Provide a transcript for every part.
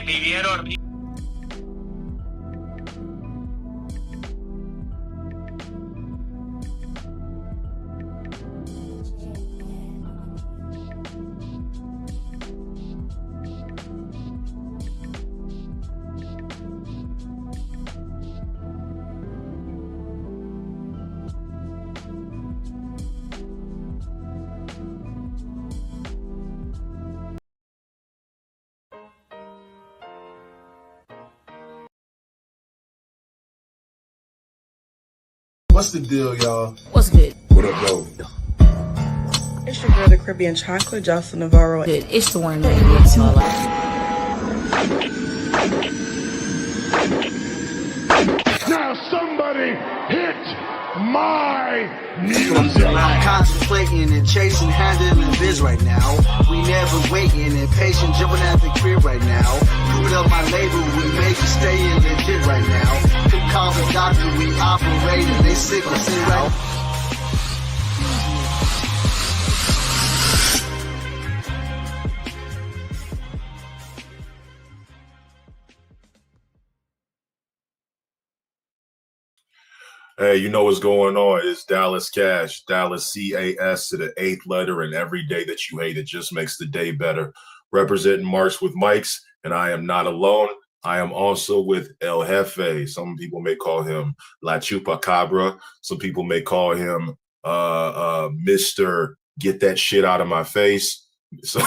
vivieron. What's the deal, y'all? What's good? What up, though? It's your girl, the Caribbean Chocolate, Jocelyn Navarro. Good. It's the one that gets all out. Now somebody hit my music. I'm contemplating and chasing, handling biz right now. We never waiting, impatient, jumping at the crib right now. Put up my label, we make it stay legit right now. Come call the doctor, we operating, they sick of sin right now. Hey, you know what's going on? It's Dallas Cash, Dallas CAS to the 8th letter, and every day that you hate, it just makes the day better. Representing Marks with Mikes, and I am not alone. I am also with El Jefe. Some people may call him La Chupacabra. Some people may call him Mr. Get That Shit Out of My Face. So,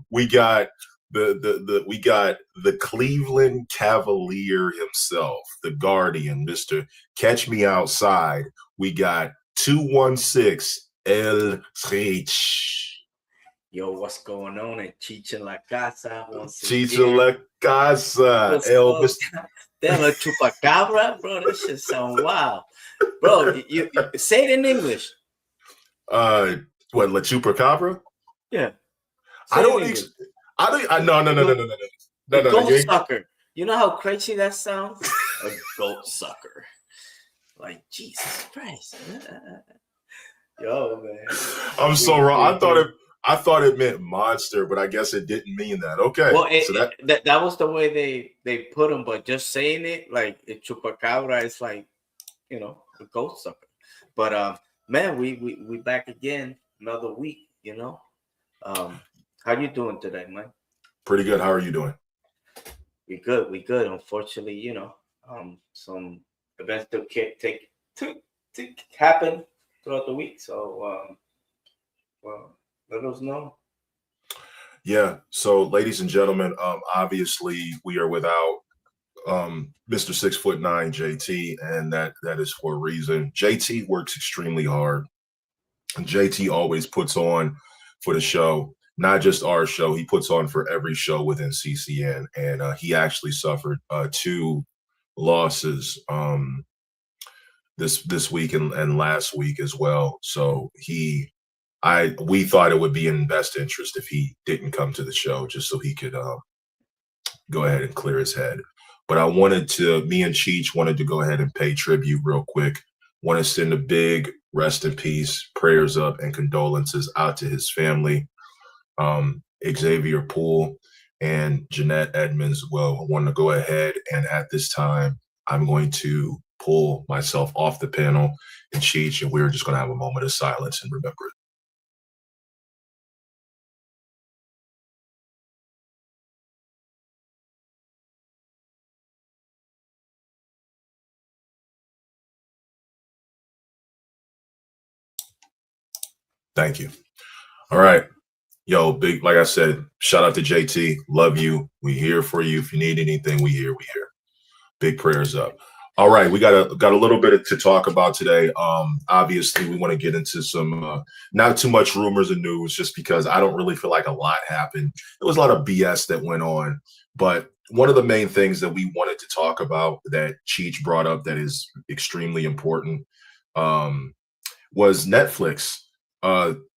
we got we got the Cleveland Cavalier himself, the Guardian, Mr. Catch Me Outside. We got 216 El Rich. Yo, what's going on at Chicha La Casa? Chicha La Casa. El Damn, a chupacabra, bro. That shit sound wild, bro. You say it in English. What, La Chupacabra? Yeah. No. Goat sucker. You know how crazy that sounds? A goat sucker. Like, Jesus Christ. Yo, man. I'm so wrong. I thought it meant monster, but I guess it didn't mean that. Okay. Well, that was the way they put them, but just saying it like a chupacabra is like, you know, a goat sucker. But man, we back again, another week, you know. How you doing today, man? Pretty good. How are you doing? We good. Unfortunately, you know, some events to happen throughout the week. So, well, let us know. Yeah. So, ladies and gentlemen, obviously we are without Mr. 6'9" JT, and that is for a reason. JT works extremely hard, and JT always puts on for the show. Not just our show, he puts on for every show within CCN, and he actually suffered 2 losses this week and last week as well. So we thought it would be in best interest if he didn't come to the show, just so he could go ahead and clear his head. But me and Cheech wanted to go ahead and pay tribute real quick. Want to send a big rest in peace, prayers up, and condolences out to his family. Xavier Poole and Jeanette Edmonds. Well, I want to go ahead, and at this time, I'm going to pull myself off the panel and Cheech, and we're just going to have a moment of silence and remember it. Thank you. All right. Yo, big, like I said, shout out to JT. Love you. We here for you. If you need anything, we here. Big prayers up. All right, we got a little bit to talk about today. Obviously, we want to get into some not too much rumors and news, just because I don't really feel like a lot happened. There was a lot of BS that went on, but one of the main things that we wanted to talk about that Cheech brought up that is extremely important was Netflix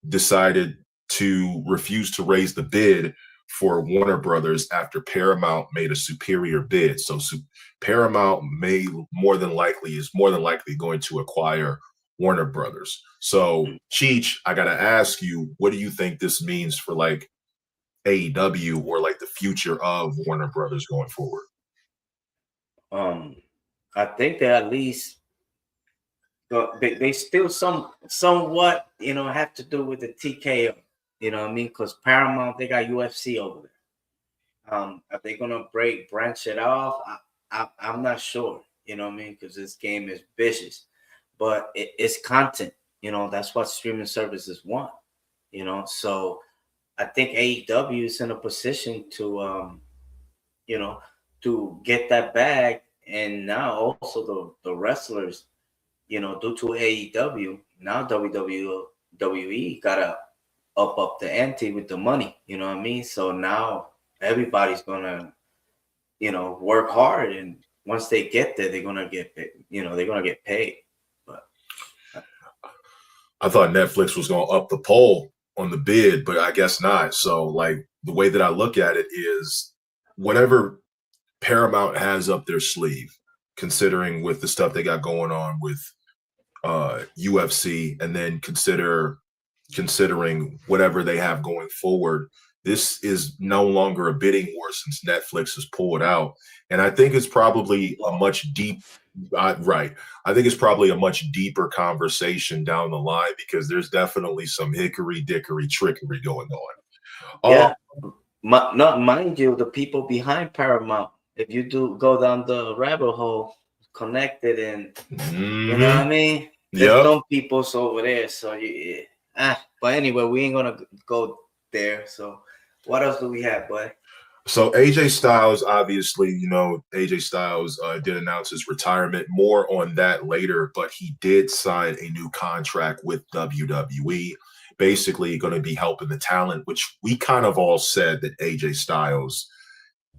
decided to refuse to raise the bid for Warner Brothers after Paramount made a superior bid. So Paramount is more than likely going to acquire Warner Brothers. So Cheech, I got to ask you, what do you think this means for like AEW or like the future of Warner Brothers going forward? I think they at least they still somewhat have to do with the TKO. You know what I mean? Because Paramount, they got UFC over there. Are they gonna branch it off? I'm not sure. You know what I mean? Because this game is vicious, but it's content. That's what streaming services want. So I think AEW is in a position to to get that bag, and now also the wrestlers, due to AEW, now WWE gotta up the ante with the money. You know what I mean? So now everybody's gonna, work hard, and once they get there, they're gonna get paid. They're gonna get paid. But I thought Netflix was gonna up the poll on the bid, but I guess not. So like the way that I look at it is whatever Paramount has up their sleeve, considering with the stuff they got going on with UFC, and then considering whatever they have going forward, this is no longer a bidding war since Netflix has pulled out. And I think it's probably a much right. I think it's probably a much deeper conversation down the line, because there's definitely some hickory dickory trickery going on. Yeah. Not mind you, the people behind Paramount, if you do go down the rabbit hole, connected, and you know what I mean? There's some people over there. So but anyway, we ain't gonna go there. So what else do we have, boy? So AJ Styles, obviously, AJ Styles did announce his retirement. More on that later, but he did sign a new contract with WWE. Basically going to be helping the talent, which we kind of all said that AJ Styles,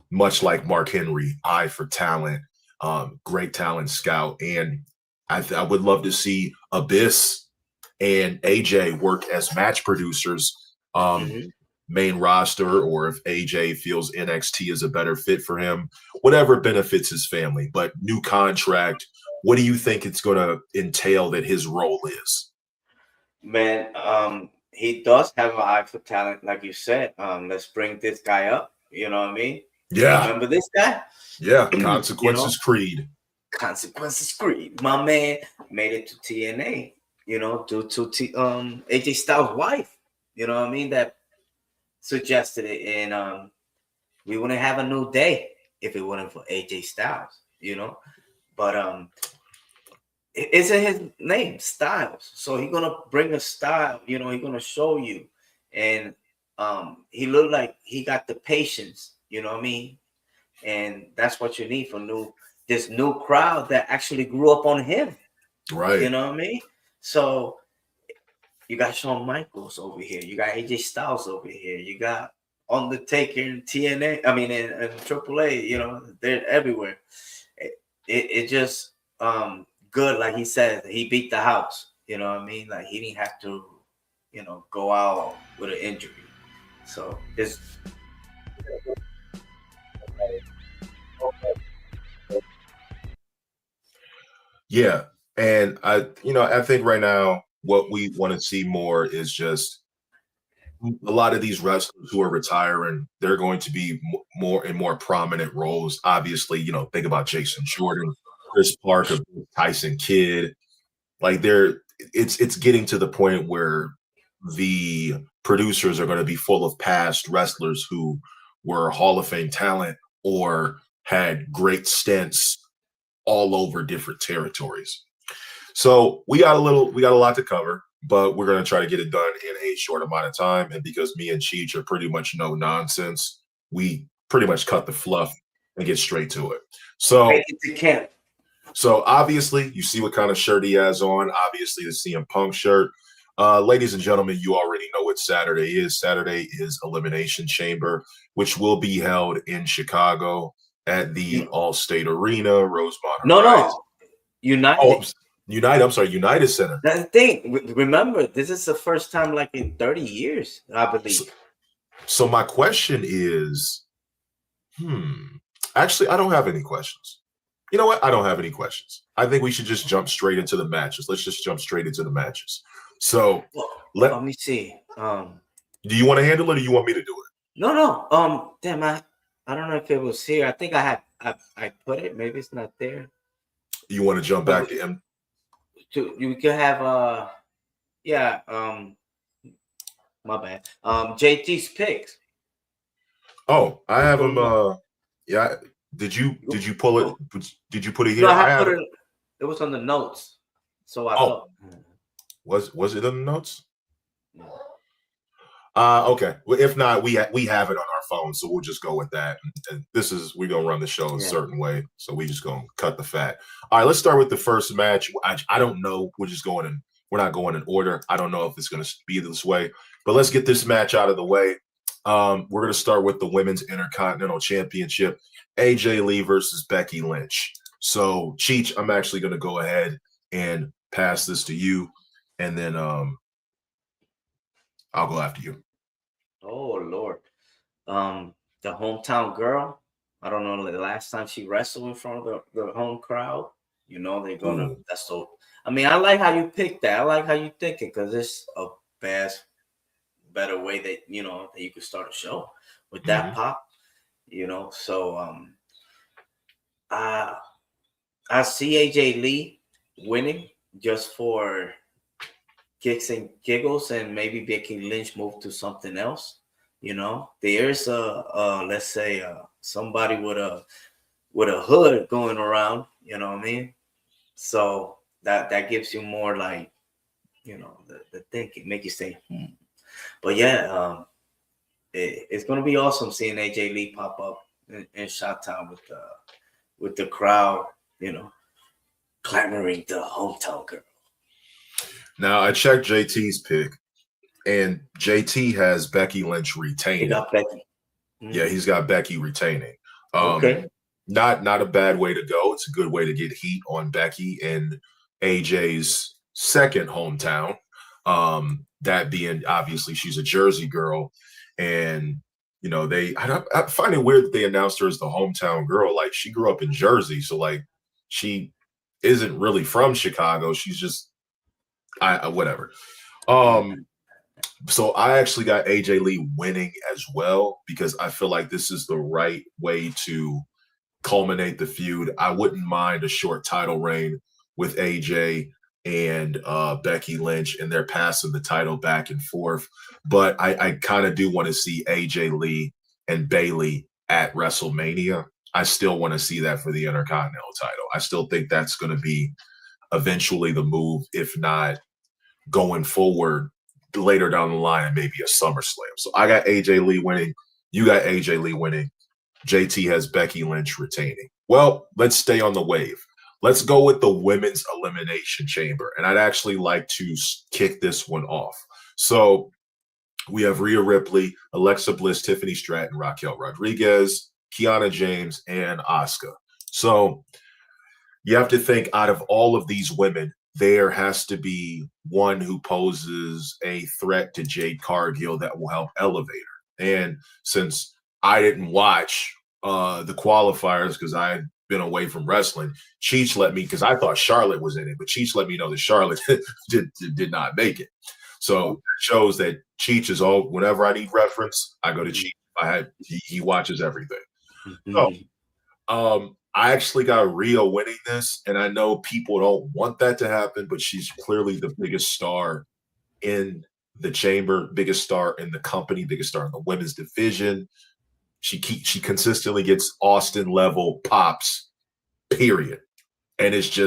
much like Mark Henry, eye for talent, great talent scout. And I would love to see Abyss and AJ work as match producers, main roster, or if AJ feels NXT is a better fit for him, whatever benefits his family. But new contract, what do you think it's going to entail that his role is? Man, he does have an eye for talent, like you said. Let's bring this guy up. You know what I mean? Yeah. Remember this guy? Yeah. Consequences Creed. Consequences Creed. My man made it to TNA, due to AJ Styles' wife. You know what I mean? That suggested it, and we wouldn't have a new day if it wasn't for AJ Styles. But it's in his name, Styles. So he's gonna bring a style. He's gonna show you, and he looked like he got the patience. You know what I mean? And that's what you need for this new crowd that actually grew up on him. Right. You know what I mean? So you got Shawn Michaels over here. You got AJ Styles over here. You got Undertaker and TNA. I mean, and AAA. They're everywhere. It just good, like he said. He beat the house. You know what I mean? Like he didn't have to, go out with an injury. So it's. Yeah, and I think right now what we want to see more is just a lot of these wrestlers who are retiring. They're going to be more in more prominent roles. Obviously, think about Jason Jordan, Chris Parker, Tyson Kidd. Like it's getting to the point where the producers are going to be full of past wrestlers who were Hall of Fame talent or had great stints all over different territories. So we got a lot to cover, but we're going to try to get it done in a short amount of time. And because me and Cheech are pretty much no nonsense, we pretty much cut the fluff and get straight to it. So make it to camp. So obviously you see what kind of shirt he has on. Obviously the CM Punk shirt. Ladies and gentlemen, you already know what Saturday is. Saturday is Elimination Chamber, which will be held in Chicago at the Allstate Arena, Rosemont. No. United. Oh, United Center. That's the thing. Remember, this is the first time like in 30 years, I believe. So my question is, actually, I don't have any questions. You know what? I don't have any questions. I think we should just jump straight into the matches. Let's just jump straight into the matches. So let me see. Do you want to handle it or do you want me to do it? No. Damn, I don't know if it was here. I think I put it. Maybe it's not there. You want to jump back to him? You could have yeah. My bad. JT's picks. Oh, I have him. Yeah. Did you pull it? Did you put it here? No, I have put it. it. It was on the notes. So I Oh. thought. Was it in the notes? Okay. Well, if not, we have it on our phone, so we'll just go with that. And we're gonna run the show a certain way, so we just gonna cut the fat. All right, let's start with the first match. I don't know. We're not going in order. I don't know if it's gonna be this way, but let's get this match out of the way. We're gonna start with the Women's Intercontinental Championship, AJ Lee versus Becky Lynch. So, Cheech, I'm actually gonna go ahead and pass this to you, and then I'll go after you. Oh Lord. The hometown girl. I don't know the last time she wrestled in front of the home crowd. You know they're gonna. Ooh. That's so. I mean, I like how you picked that. I like how you think it because it's a better way that that you could start a show with that pop. So I see AJ Lee winning just for kicks and giggles, and maybe Becky Lynch move to something else. There's let's say somebody with a hood going around. You know what I mean? So that gives you more like the thinking, make you say, But yeah, it's gonna be awesome seeing AJ Lee pop up in Shot-Town with the crowd, clamoring the hometown girl. Now I checked JT's pick, and JT has Becky Lynch retaining. He got Becky. Yeah, he's got Becky retaining. Okay. Not a bad way to go. It's a good way to get heat on Becky in AJ's second hometown. That being obviously she's a Jersey girl, and I find it weird that they announced her as the hometown girl. Like she grew up in Jersey, so like she isn't really from Chicago. She's just whatever. So I actually got AJ Lee winning as well because I feel like this is the right way to culminate the feud. I wouldn't mind a short title reign with AJ and Becky Lynch, and they're passing the title back and forth. But I kind of do want to see AJ Lee and Bayley at WrestleMania. I still want to see that for the Intercontinental title. I still think that's going to be eventually the move, if not going forward later down the line and maybe a SummerSlam. So I got AJ Lee winning. You got AJ Lee winning. JT has Becky Lynch retaining. Well, let's stay on the wave. Let's go with the Women's Elimination Chamber. And I'd actually like to kick this one off. So we have Rhea Ripley, Alexa Bliss, Tiffany Stratton, Raquel Rodriguez, Kiana James, and Asuka. So you have to think out of all of these women, there has to be one who poses a threat to Jade Cargill that will help elevate her. And since I didn't watch the qualifiers because I had been away from wrestling, Cheech let me, because I thought Charlotte was in it, but Cheech let me know that Charlotte did not make it. So it shows that Cheech is all, whenever I need reference, I go to Cheech. He watches everything. So I actually got Rhea winning this, and I know people don't want that to happen, but she's clearly the biggest star in the chamber, biggest star in the company, biggest star in the women's division. She consistently gets Austin level pops, period. And it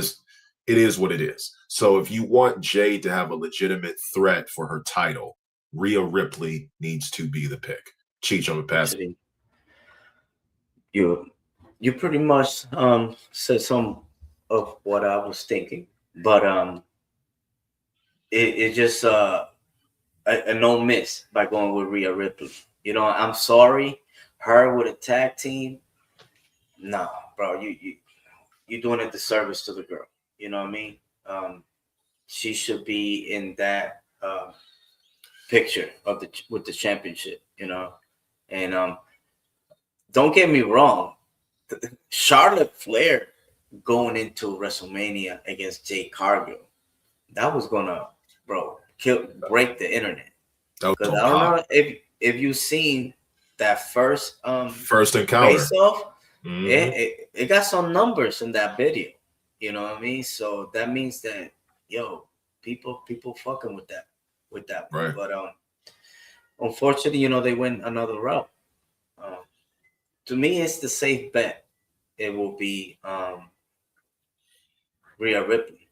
is what it is. So if you want Jade to have a legitimate threat for her title, Rhea Ripley needs to be the pick. Cheech, I'm gonna pass it. You pretty much said some of what I was thinking, but it just a no miss by going with Rhea Ripley. I'm sorry, her with a tag team. No, bro, you're doing a disservice to the girl. You know what I mean? She should be in that picture of with the championship. And don't get me wrong. Charlotte Flair going into WrestleMania against Jade Cargill, that was gonna, break the internet. Because I don't know if you've seen that first First encounter. face off, Mhm. it got some numbers in that video. You know what I mean? So that means that people fucking with that one. Right. But unfortunately, they went another route. To me, it's the safe bet. It will be Rhea Ripley.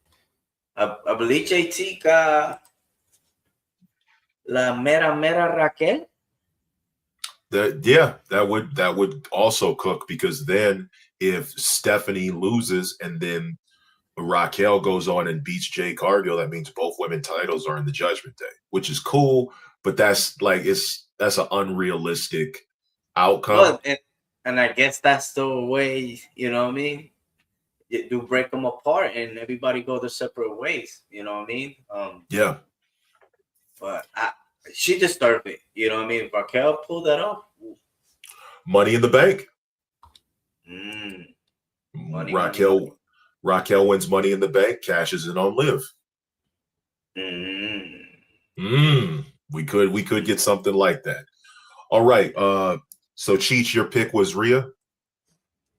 I believe JT got la mera Raquel. That would also cook, because then if Stephanie loses and then Raquel goes on and beats Jade Cargill, that means both women titles are in the Judgment Day, which is cool, but that's an unrealistic outcome. Well, and I guess that's the way, you know what I mean? You do break them apart and everybody go their separate ways, you know what I mean? Yeah. But she deserved it, you know what I mean? Raquel pulled that off. Money in the Bank. Raquel wins Money in the Bank, cashes in on Liv. We could get something like that. All right. So Cheech, your pick was Rhea?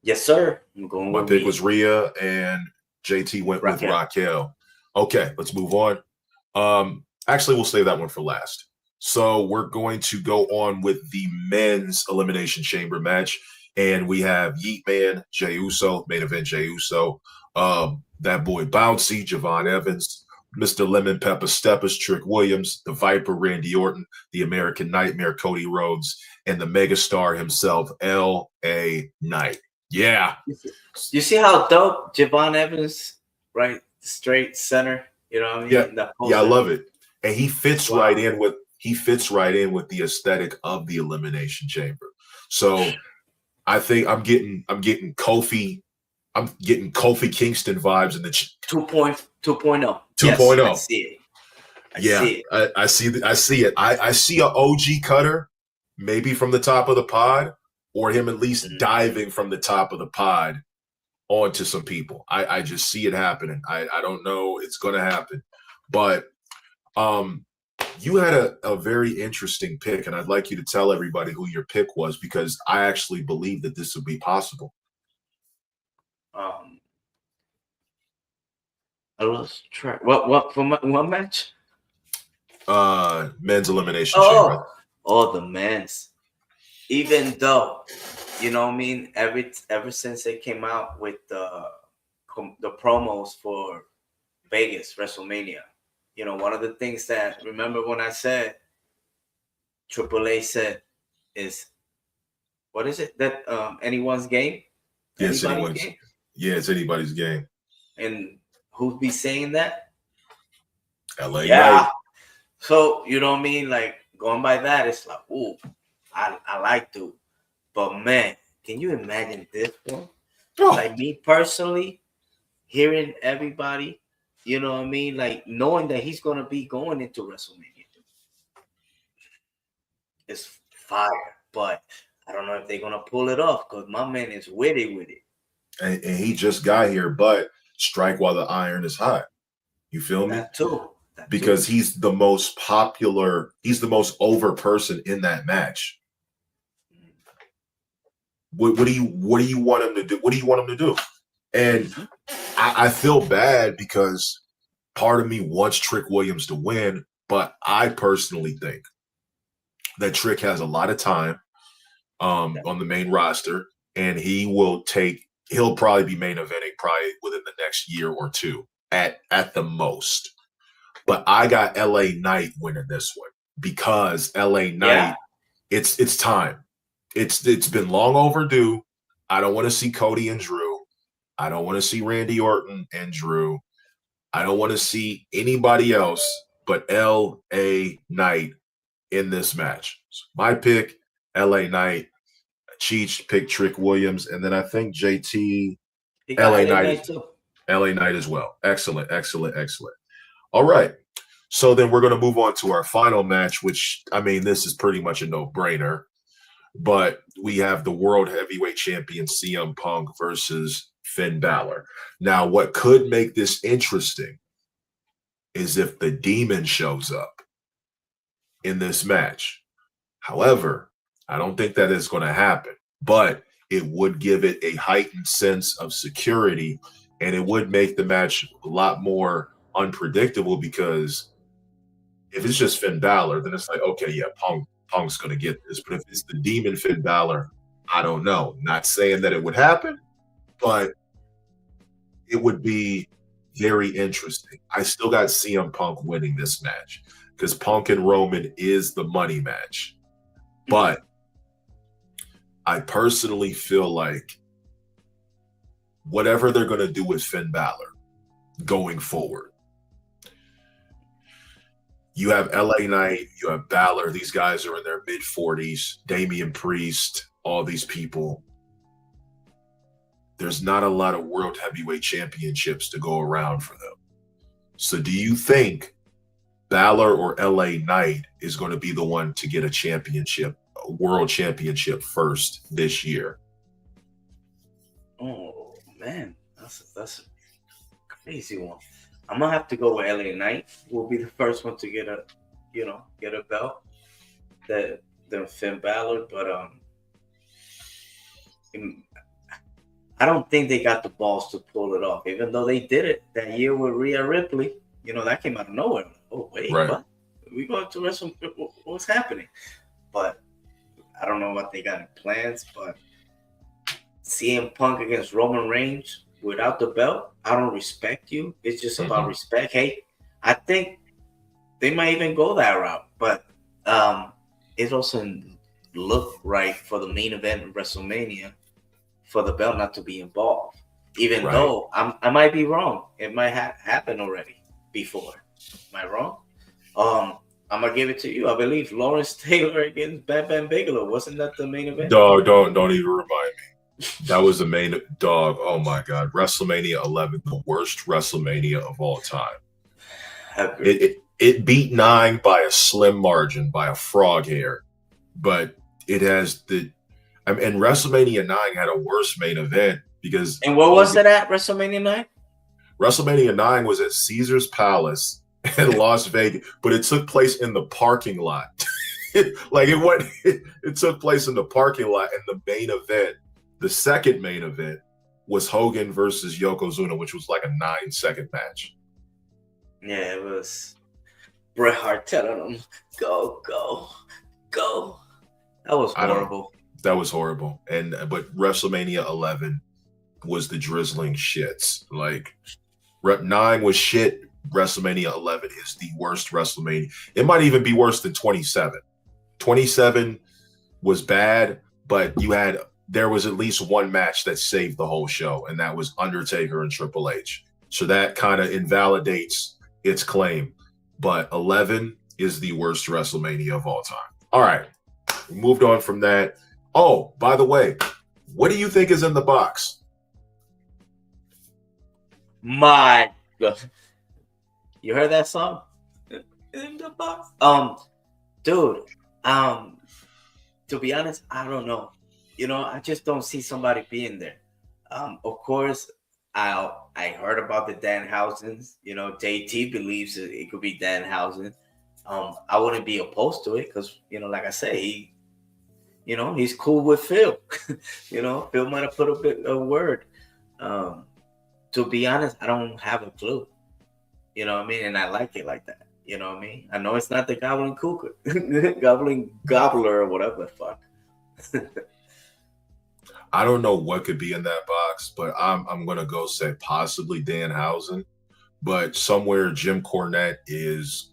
Yes, sir. I'm going My with pick Rhea. was Rhea, and JT went with Raquel. Okay, let's move on. Actually, we'll save that one for last. So we're going to go on with the men's Elimination Chamber match. And we have Yeet Man, Jey Uso, main event Jey Uso, that boy Bouncy, Javon Evans, Mr. Lemon Pepper Steppers, Trick Williams, the Viper, Randy Orton, the American Nightmare, Cody Rhodes, and the megastar himself, L.A. Knight. Yeah. You see how dope Javon Evans, right? Straight center. You know what I mean? Yeah, I love it. And he fits right in with the aesthetic of the Elimination Chamber. So I think I'm getting Kofi Kingston vibes in the 2.0. 2.0. Yes, I see it. I see it. I see an OG cutter, maybe from the top of the pod, or him at least diving from the top of the pod onto some people. I just see it happening. I don't know it's going to happen. But you had a very interesting pick, and I'd like you to tell everybody who your pick was, because I actually believe that this would be possible. I lost track. What for what match? Men's Elimination Chamber. Oh, the men's. Even though, you know what I mean, ever since they came out with the promos for Vegas WrestleMania, one of the things that, remember when I said Triple H said is, what is it that anyone's game? Yes, anyone's game. Yeah, it's anybody's game. And who'd be saying that? LA Knight. So, you know what I mean? Like, going by that, it's like, ooh, I like to. But, man, can you imagine this one? Oh. Like, me personally, hearing everybody, you know what I mean? Like, knowing that he's going to be going into WrestleMania. It's fire. But I don't know if they're going to pull it off, because my man is witty with it. And he just got here, but strike while the iron is hot. You feel me? That too. Because he's the most popular, he's the most over person in that match. What do you want him to do? What do you want him to do? And I feel bad, because part of me wants Trick Williams to win, but I personally think that Trick has a lot of time on the main roster, and he'll probably be main eventing probably within the next year or two at the most. But I got LA Knight winning this one, because LA Knight, it's time. It's been long overdue. I don't want to see Cody and Drew. I don't want to see Randy Orton and Drew. I don't want to see anybody else but LA Knight in this match. So my pick, LA Knight. Cheech picked Trick Williams, and then I think JT, LA Knight too. LA Knight as well. Excellent. All right. So then we're going to move on to our final match, which, I mean, this is pretty much a no-brainer. But we have the World Heavyweight Champion CM Punk versus Finn Balor. Now, what could make this interesting is if the Demon shows up in this match. However, I don't think that is going to happen, but it would give it a heightened sense of security, and it would make the match a lot more unpredictable, because if it's just Finn Balor, then it's like, okay, yeah, Punk's going to get this. But if it's the Demon Finn Balor, I don't know. Not saying that it would happen, but it would be very interesting. I still got CM Punk winning this match because Punk and Roman is the money match. But I personally feel like whatever they're going to do with Finn Balor going forward, you have LA Knight, you have Balor. These guys are in their mid-40s. Damian Priest, all these people. There's not a lot of world heavyweight championships to go around for them. So do you think Balor or LA Knight is going to be the one to get a championship, a world championship first this year? Oh man, that's a crazy one. I'm gonna have to go with LA Knight. Will be the first one to get a belt. Than Finn Balor, but I don't think they got the balls to pull it off. Even though they did it that year with Rhea Ripley, that came out of nowhere. Oh wait, right. What? We going to wrestle? What's happening? But I don't know what they got in plans. But CM Punk against Roman Reigns without the belt, I don't respect you. It's just about respect. Hey, I think they might even go that route, but it doesn't look right for the main event of WrestleMania for the belt not to be involved. Even though I might be wrong, it might happen already before. Am I wrong? I'm gonna give it to you. I believe Lawrence Taylor against Bam Bam Bigelow, wasn't that the main event? Dog, don't even remind me. That was the main dog. Oh my God, WrestleMania 11, the worst WrestleMania of all time. It beat 9 by a slim margin, by a frog hair, but it has and WrestleMania 9 had a worse main event because. And what was it at WrestleMania 9? WrestleMania 9 was at Caesar's Palace in Las Vegas, but it took place in the parking lot. It took place in the parking lot, and the main event, the second main event, was Hogan versus Yokozuna, which was like a 9-second match. Yeah, it was Bret Hart telling him, go, go, go. That was horrible. That was horrible. But WrestleMania 11 was the drizzling shits. Like, 9 was shit. WrestleMania 11 is the worst WrestleMania. It might even be worse than 27. 27 was bad, but there was at least one match that saved the whole show, and that was Undertaker and Triple H. So that kind of invalidates its claim. But 11 is the worst WrestleMania of all time. All right. We moved on from that. Oh, by the way, what do you think is in the box? My God. You heard that song? In the box? Dude, to be honest, I don't know. I just don't see somebody being there. Of course, I heard about the Danhausens. JT believes it could be Danhausen. I wouldn't be opposed to it because, like I say, he's cool with Phil. Phil might have put a word. To be honest, I don't have a clue. You know what I mean? And I like it like that. You know what I mean? I know it's not the Goblin Cougar, Goblin Gobbler, or whatever the fuck. I don't know what could be in that box, but I'm gonna go say possibly Danhausen, but somewhere Jim Cornette is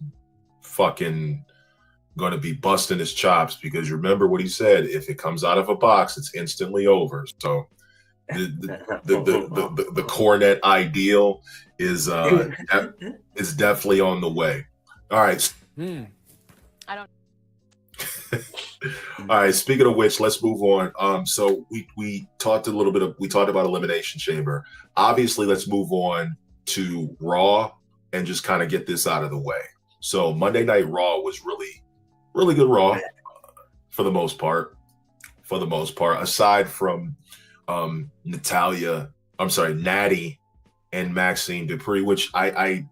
fucking gonna be busting his chops because remember what he said: if it comes out of a box, it's instantly over. So the Cornette ideal is definitely on the way. All right. I don't. All right. Speaking of which, let's move on. So we talked about Elimination Chamber. Obviously, let's move on to Raw and just kind of get this out of the way. So Monday Night Raw was really, really good Raw for the most part. Aside from Natty and Maxine Dupree, which I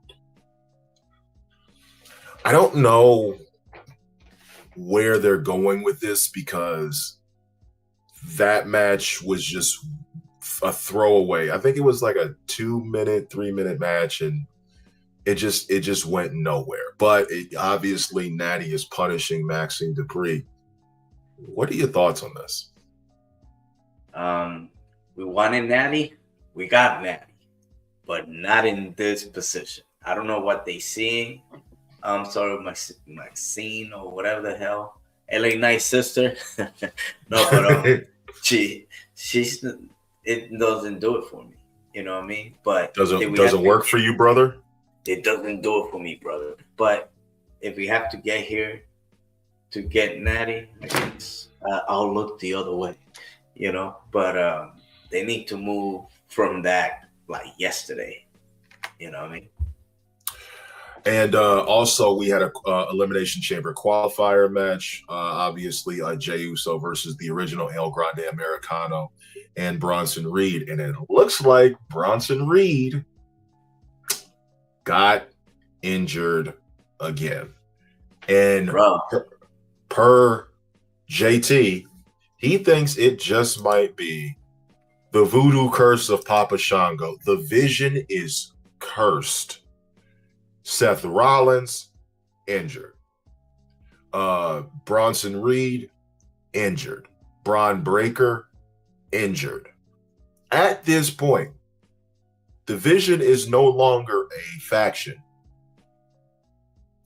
don't know where they're going with this, because that match was just a throwaway. I think it was like a 2-minute, 3-minute match, and it just went nowhere. But obviously, Natty is punishing Maxine Dupree. What are your thoughts on this? We wanted Natty, we got Natty, but not in this position. I don't know what they seeing. I'm sorry, Maxine or whatever the hell, LA Knight's sister. No, but she's it doesn't do it for me. You know what I mean? But doesn't work for you, brother. It doesn't do it for me, brother. But if we have to get here to get Natty, I guess I'll look the other way. You know, but they need to move from that like yesterday. You know what I mean? And also, we had a Elimination Chamber qualifier match. Obviously, Jey Uso versus the original El Grande Americano and Bronson Reed. And it looks like Bronson Reed got injured again. And per JT, he thinks it just might be the voodoo curse of Papa Shango. The Vision is cursed. Seth Rollins, injured. Bronson Reed, injured. Braun Breaker, injured. At this point, the Vision is no longer a faction.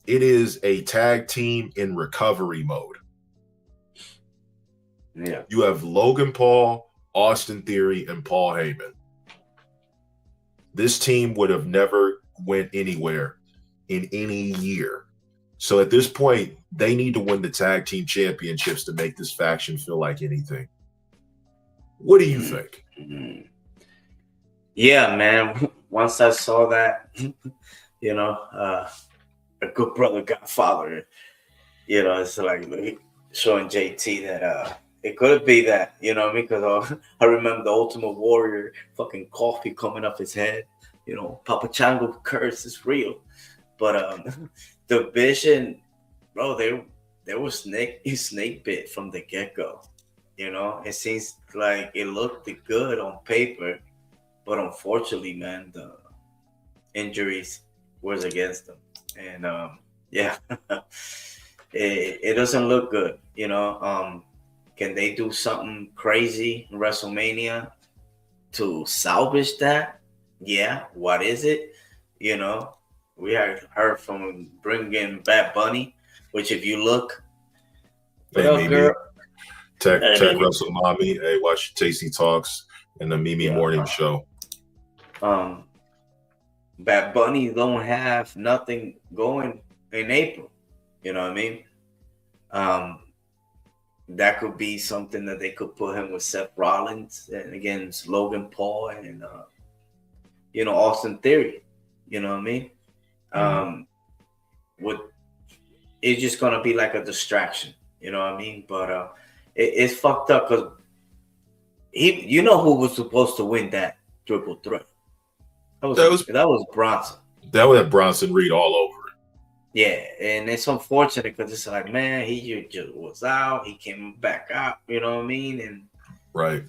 It is a tag team in recovery mode. Yeah. You have Logan Paul, Austin Theory, and Paul Heyman. This team would have never went anywhere in any year. So at this point, they need to win the tag team championships to make this faction feel like anything. What do you think? Yeah, man. Once I saw that, you know, a good brother got father. You know, it's like showing JT that it could be that, you know what I mean? Because I remember the Ultimate Warrior fucking coffee coming up his head. You know, Papa Chango curse is real. But the Vision, bro, they were snake bit from the get-go. You know, it seems like it looked good on paper, but unfortunately, man, the injuries was against them. And yeah, it doesn't look good, you know. Can they do something crazy in WrestleMania to salvage that? Yeah. What is it? You know, we have heard from bringing Bad Bunny, which if you look, Hey, Mimi, Tech Russell Mommy, hey, watch Tasty Talks and the Mimi Morning Show. Bad Bunny don't have nothing going in April. You know what I mean? That could be something that they could put him with Seth Rollins and against Logan Paul and you know, Austin Theory. You know what I mean? It's just gonna be like a distraction. You know what I mean? But it's fucked up because you know who was supposed to win that triple threat? That was Bronson. That would have Bronson Reed all over it. Yeah, and it's unfortunate because it's like, man, he just was out. He came back out. You know what I mean? And right,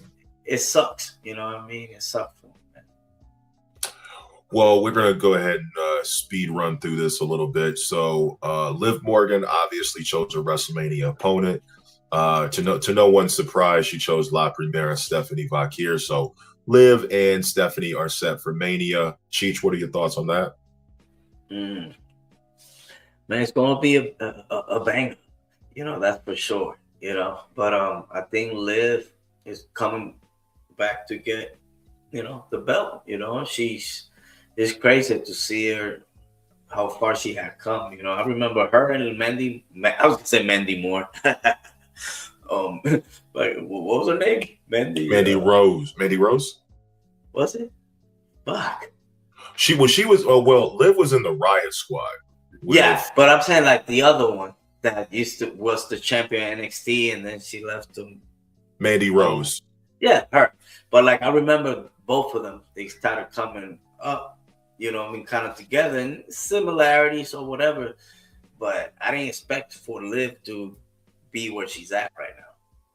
it sucks. You know what I mean? It sucks for him, man. Well, we're gonna go ahead and speed run through this a little bit. So, Liv Morgan obviously chose a WrestleMania opponent. To no one's surprise, she chose La Primera Stephanie Vakir. So, Liv and Stephanie are set for Mania. Cheech, what are your thoughts on that? Man, it's gonna be a banger. You know, that's for sure. You know, but I think Liv is coming back to get, you know, the belt. You know, it's crazy to see her how far she had come. You know, I remember her and Mandy. I was gonna say Mandy Moore. Like what was her name? Mandy Rose. Mandy Rose. Was it? Fuck. She was. Oh well, Liv was in the Riot Squad. Yeah, but I'm saying like the other one that was the champion NXT, and then she left to Mandy Rose. Yeah, her. But like I remember both of them, they started coming up. You know, I mean, kind of together and similarities or whatever. But I didn't expect for Liv to be where she's at right now.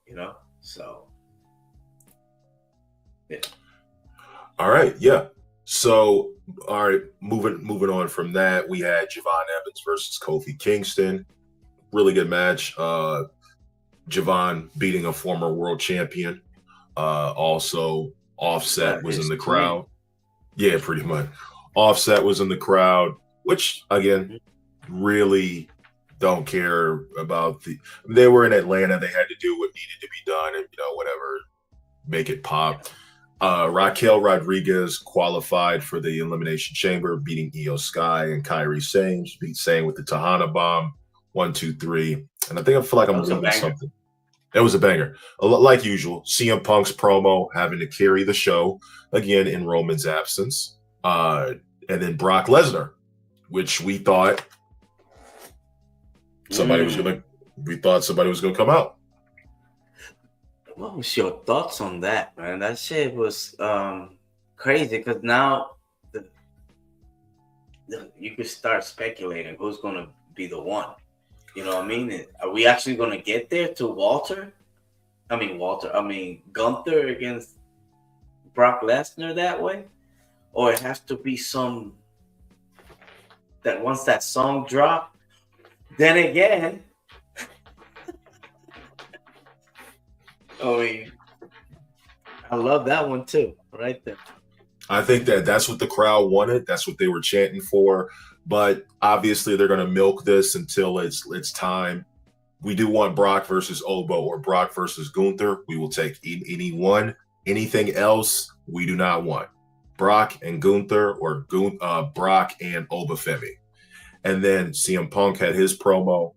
You know, so yeah. All right, yeah. So, all right, moving on from that, we had Javon Evans versus Kofi Kingston. Really good match. Javon beating a former world champion. Also, Offset was in the crowd. Yeah, pretty much. Offset was in the crowd, which again, really don't care about they were in Atlanta. They had to do what needed to be done and, whatever, make it pop. Raquel Rodriguez qualified for the Elimination Chamber, beating Io Sky and Kairi Sane. Beat Sane with the Tahana Bomb. 1, 2, 3. And I feel like I'm leaving something. That was a banger. Like usual, CM Punk's promo having to carry the show again in Roman's absence. And then Brock Lesnar, which we thought somebody was gonna come out. What was your thoughts on that, man? That shit was crazy because now you could start speculating who's gonna be the one. You know what I mean? Are we actually gonna get there to Gunther against Brock Lesnar that way? Or it has to be that once that song dropped, then again, I love that one too, right there. I think that's what the crowd wanted. That's what they were chanting for. But obviously, they're going to milk this until it's time. We do want Brock versus Obo or Brock versus Gunther. We will take any one. Anything else, we do not want. Brock and Gunther or Brock and Obafemi. And then CM Punk had his promo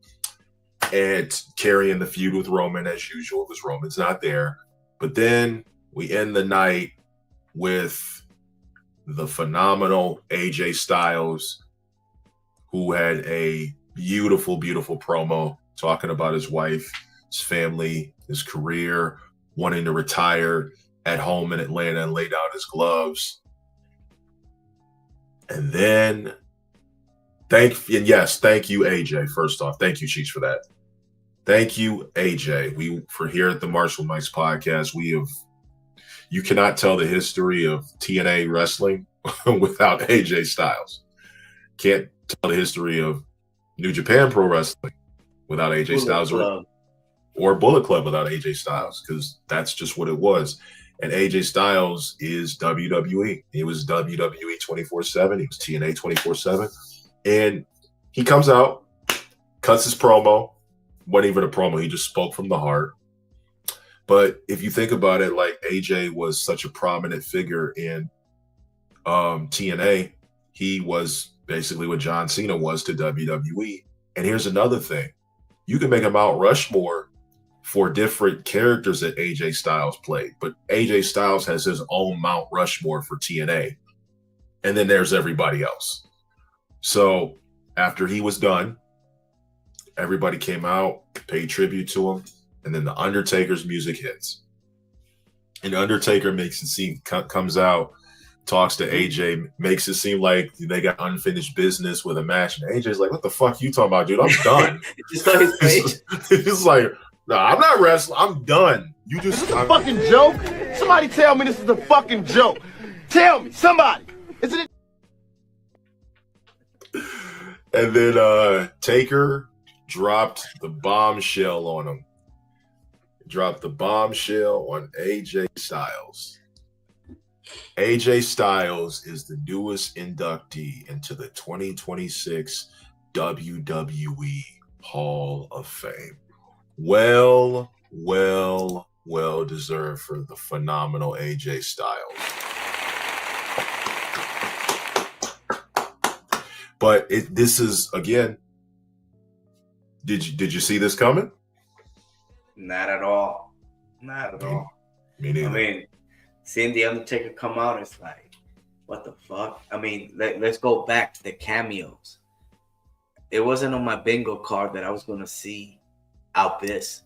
and carrying the feud with Roman as usual because Roman's not there. But then we end the night with the phenomenal AJ Styles, who had a beautiful, beautiful promo talking about his wife, his family, his career, wanting to retire at home in Atlanta and lay down his gloves. And then, thank you, AJ. First off, thank you, Cheech, for that. Thank you, AJ. For here at the Marshall Mike's podcast, you cannot tell the history of TNA wrestling without AJ Styles. Can't tell the history of New Japan Pro Wrestling without AJ Styles or Bullet Club without AJ Styles, because that's just what it was. And AJ Styles is WWE. He was WWE 24/7. He was TNA 24/7. And he comes out, cuts his promo. Wasn't even a promo. He just spoke from the heart. But if you think about it, like AJ was such a prominent figure in TNA, he was basically what John Cena was to WWE. And here's another thing. You can make a Mount Rushmore for different characters that AJ Styles played, but AJ Styles has his own Mount Rushmore for TNA. And then there's everybody else. So after he was done, everybody came out, paid tribute to him, and then the Undertaker's music hits. And the Undertaker comes out, talks to AJ, makes it seem like they got unfinished business with a match. And AJ's like, what the fuck you talking about, dude? I'm done. It's like, no, I'm not wrestling. I'm done. You just... Is this a fucking joke? Somebody tell me this is a fucking joke. Tell me, somebody. Is it? And then Taker dropped the bombshell on him. Dropped the bombshell on AJ Styles. AJ Styles is the newest inductee into the 2026 WWE Hall of Fame. Well deserved for the phenomenal AJ Styles. But this is, again, did you see this coming? Not at all. Not at all. Me neither. I mean, seeing The Undertaker come out, it's like, what the fuck? I mean, let's go back to the cameos. It wasn't on my bingo card that I was going to see Abyss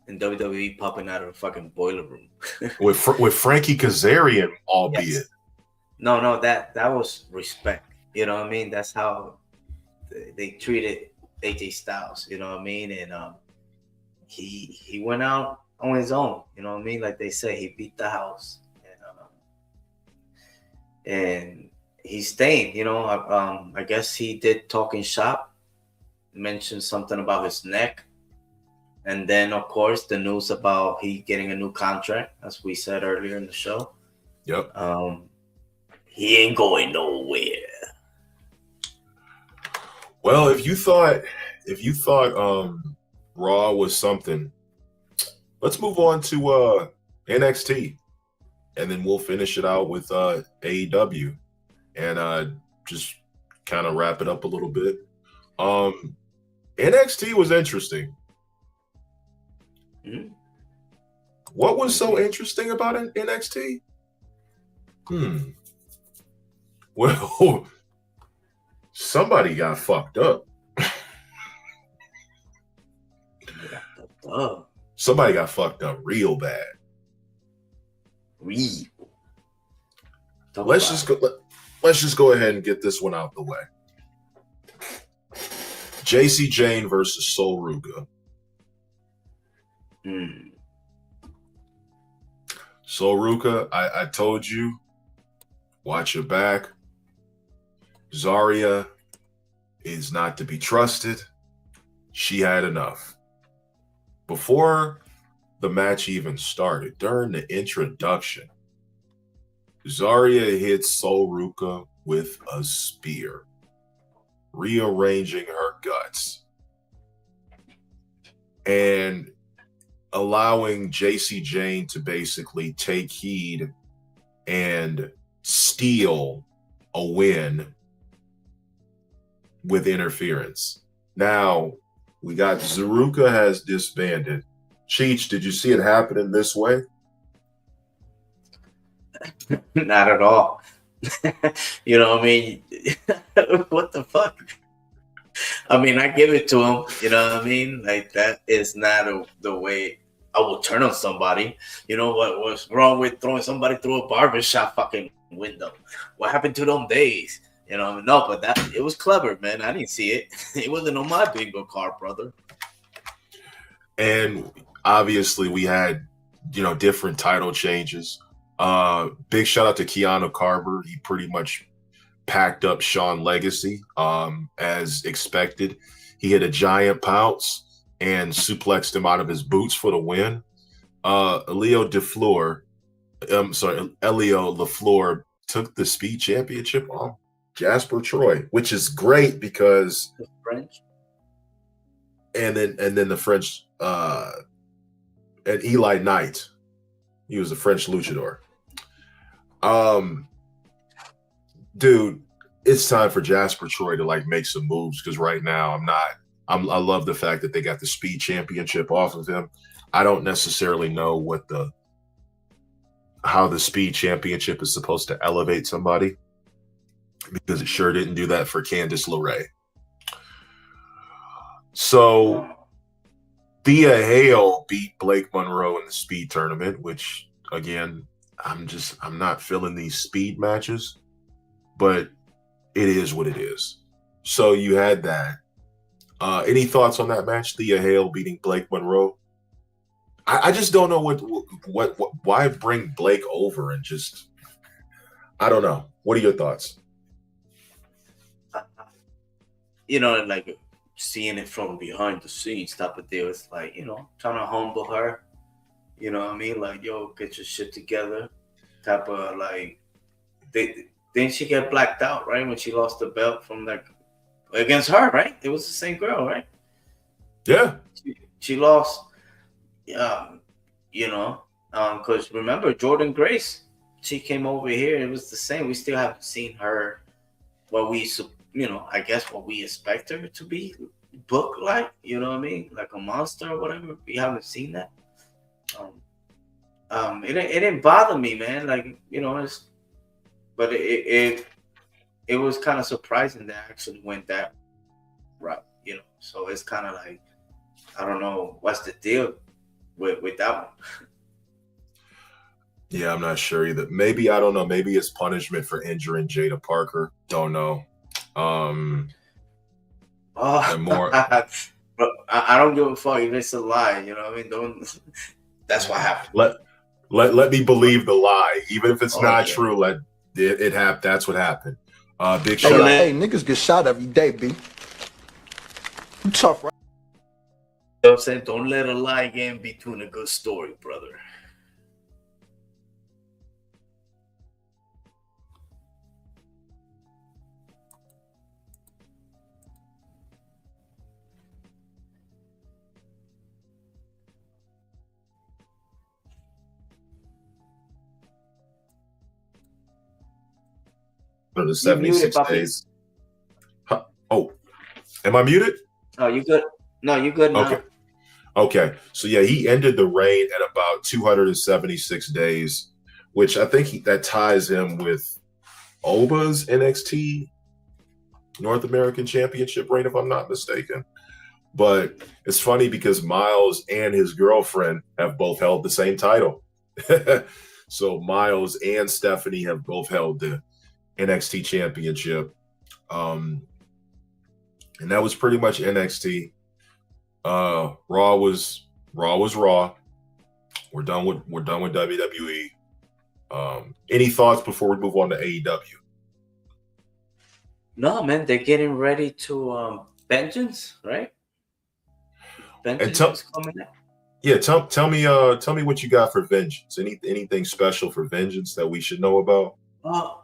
and WWE popping out of the fucking boiler room. with Frankie Kazarian, albeit. Yes. No, that was respect. You know what I mean? That's how they treated AJ Styles. You know what I mean? And he went out on his own. You know what I mean? Like they say, he beat the house, and he's staying. You know, I guess he did talking shop, mentioned something about his neck, and then of course the news about he getting a new contract, as we said earlier in the show. Yep. He ain't going nowhere. Well, if you thought Raw was something, let's move on to NXT, and then we'll finish it out with AEW, and just kind of wrap it up a little bit. NXT was interesting. Mm-hmm. What was so interesting about NXT? Well, somebody got fucked up. Somebody got fucked up real bad. Let's just go ahead and get this one out the way. JC Jane versus Sol Ruka. Sol Ruka, I told you, watch your back. Zarya is not to be trusted. She had enough. Before the match even started, during the introduction, Zarya hit Sol Ruka with a spear, rearranging her guts, and allowing JC Jane to basically take heed and steal a win with interference. Now, we got Zaruka has disbanded. Cheech, did you see it happening this way? Not at all. You know what I mean? What the fuck? I mean, I give it to him. You know what I mean? Like, that is not the way I will turn on somebody. You know what's wrong with throwing somebody through a barbershop fucking window? What happened to them days? You know, no, but it was clever, man. I didn't see it. It wasn't on my bingo card, brother. And obviously we had, different title changes. Big shout out to Keanu Carver. He pretty much packed up Shawn Legacy as expected. He hit a giant pounce and suplexed him out of his boots for the win. Elio LaFleur took the Speed Championship on Jasper Troy, which is great because French. And then the French and Eli Knight. He was a French luchador. Dude, it's time for Jasper Troy to make some moves, because right now I love the fact that they got the Speed Championship off of him. I don't necessarily know how the Speed Championship is supposed to elevate somebody, because it sure didn't do that for Candice LeRae. So Thea Hale beat Blake Monroe in the Speed tournament, which again, I'm not feeling these Speed matches, but it is what it is. So you had that. Any thoughts on that match? Thea Hale beating Blake Monroe. I just don't know why bring Blake over and just, I don't know. What are your thoughts? Like seeing it from behind the scenes type of deal. It's like, trying to humble her. You know what I mean? Like, yo, get your shit together. Type of didn't she get blacked out, right? When she lost the belt from against her, right? It was the same girl, right? Yeah. She lost, because remember, Jordan Grace, she came over here. It was the same. We still haven't seen her, I guess what we expect her to be booked like, you know what I mean? Like a monster or whatever. We haven't seen that. It didn't bother me, man. But it was kind of surprising that I actually went that route, So it's kind of like, I don't know what's the deal with that one. Yeah, I'm not sure either. Maybe, I don't know. Maybe it's punishment for injuring Jada Parker. Don't know. Bro, But I don't give a fuck if it's a lie. You know what I mean? Don't. That's what happened. Let me believe the lie, even if it's Oh, not yeah. true. Let it happen. That's what happened. Big Hey, shout out. hey, niggas get shot every day, B. You tough, right? You know what I'm saying? Don't let a lie get in between a good story, brother. For the You 76 muted, puppy. days. Huh. Oh, am I muted? Oh, you good? No, you good now. Okay. Okay. So yeah, he ended the reign at about 276 days, which I think that ties him with Oba's NXT North American Championship reign, if I'm not mistaken. But it's funny because Miles and his girlfriend have both held the same title. So Miles and Stephanie have both held the NXT Championship. And that was pretty much NXT. Raw was Raw. We're done with WWE. Any thoughts before we move on to AEW? No, man, they're getting ready to Vengeance, right? Vengeance is coming out. Yeah, tell me what you got for Vengeance. Anything special for Vengeance that we should know about?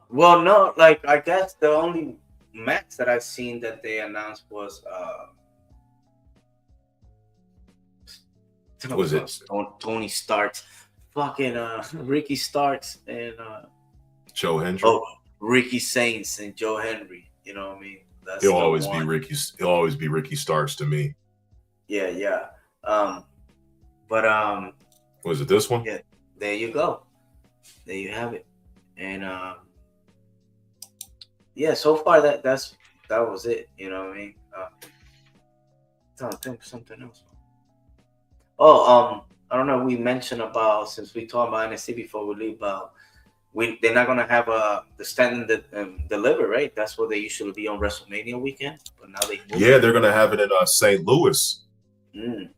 Well, no, like I guess the only match that I've seen that they announced was Was it Tony Starks, fucking Ricky Starks and Joe Hendry? Oh, Ricky Saints and Joe Henry. You know what I mean? That's He'll always be Ricky Starks to me. Yeah. Was it this one? Yeah, there you go. There you have it. And yeah, so far that was it. You know what I mean? Trying to think of something else. Oh, I don't know. We mentioned about, since we talked about NXT before we leave, they're not gonna have the stand and deliver, right? That's what they usually be on WrestleMania weekend, but now they they're gonna have it in St. Louis. Mm.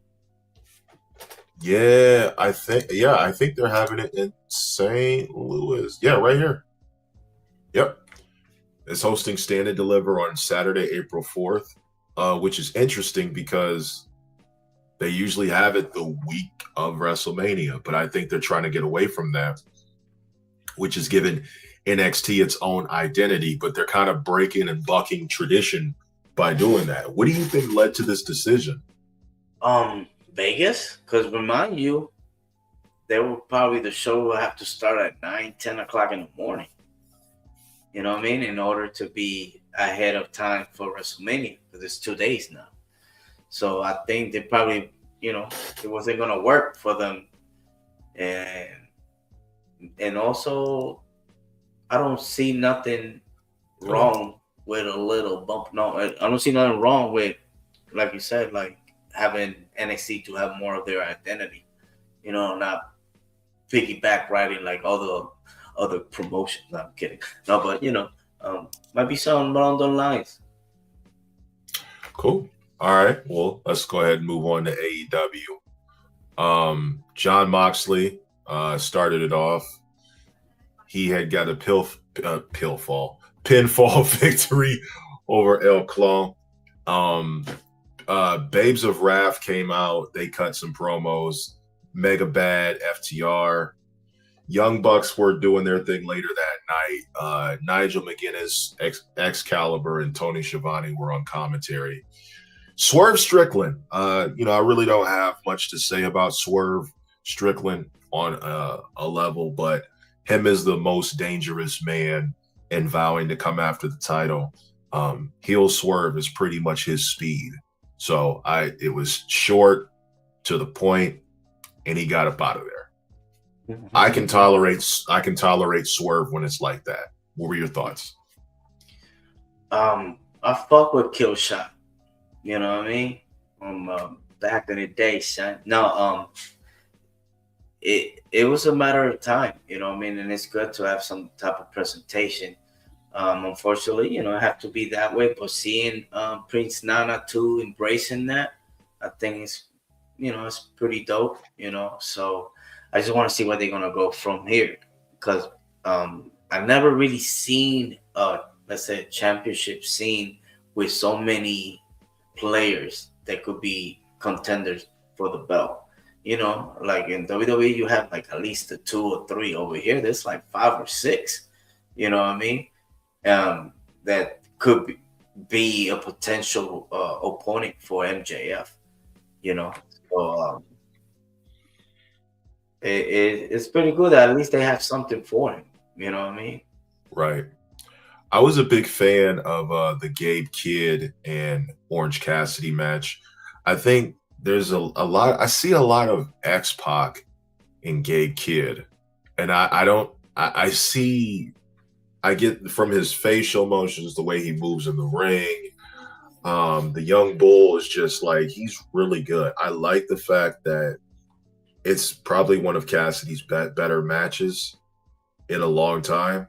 Yeah, I think they're having it in St. Louis. Yeah, right here. Yep. It's hosting Stand and Deliver on Saturday, April 4th, which is interesting because they usually have it the week of WrestleMania, but I think they're trying to get away from that, which is giving NXT its own identity, but they're kind of breaking and bucking tradition by doing that. What do you think led to this decision? Vegas, because remind you, the show will have to start at 9-10 o'clock in the morning. You know what I mean? In order to be ahead of time for WrestleMania, because it's 2 days now. So I think they probably, it wasn't gonna work for them, and also I don't see nothing wrong with a little bump. No, I don't see nothing wrong with, like you said, like having NXT to have more of their identity, not piggyback riding like all the other promotions. No, I'm kidding. No, but might be something along those lines. Cool. All right. Well, let's go ahead and move on to AEW. Jon Moxley started it off. He had got a pinfall victory over El Clone. Babes of Wrath came out. They cut some promos. Mega Bad, FTR. Young Bucks were doing their thing later that night. Nigel McGuinness, Excalibur, and Tony Schiavone were on commentary. Swerve Strickland. I really don't have much to say about Swerve Strickland on a level, but him as the most dangerous man and vowing to come after the title. Heel Swerve is pretty much his speed. So it was short, to the point, and he got up out of there. I can tolerate Swerve when it's like that. What were your thoughts? I fuck with Kill Shot. You know what I mean? Back in the day, son. No, it was a matter of time, you know what I mean? And it's good to have some type of presentation. Unfortunately, it have to be that way. But seeing Prince Nana too embracing that, I think it's, it's pretty dope, So I just want to see where they're gonna go from here, because I've never really seen let's say a championship scene with so many players that could be contenders for the belt. Like in WWE, you have like at least 2 or 3. Over here, there's like 5 or 6. You know what I mean? That could be a potential opponent for MJF. So it's pretty good that at least they have something for him. You know what I mean? Right. I was a big fan of the Gabe Kidd and Orange Cassidy match. I think there's a lot. I see a lot of X-Pac in Gabe Kidd, and I get from his facial motions, the way he moves in the ring. The young bull is just like, he's really good. I like the fact that it's probably one of Cassidy's better matches in a long time.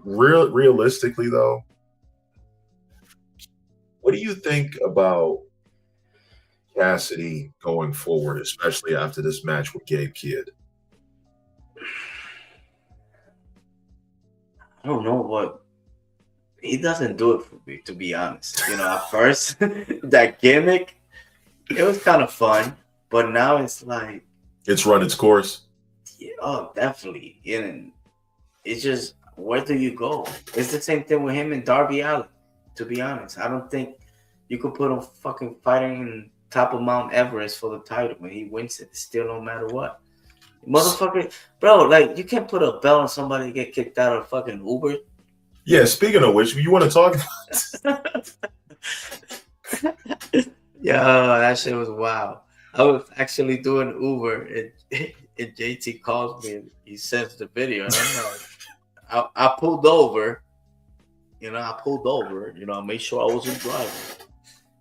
Realistically though, what do you think about Cassidy going forward, especially after this match with Gabe Kidd? I don't know, but he doesn't do it for me, to be honest. At first, that gimmick, it was kind of fun, but now it's like, It's run its course. yeah, oh, definitely. And it's just, where do you go? It's the same thing with him and Darby Allin, to be honest. I don't think you could put him fucking fighting in top of Mount Everest for the title. When he wins it, still no matter what. Motherfucker, bro, like, you can't put a belt on somebody to get kicked out of fucking Uber. Yeah, speaking of which, you want to talk? Yeah, that shit was wild. I was actually doing Uber, and JT calls me and he sends the video, and I'm like, I pulled over, I made sure I wasn't driving,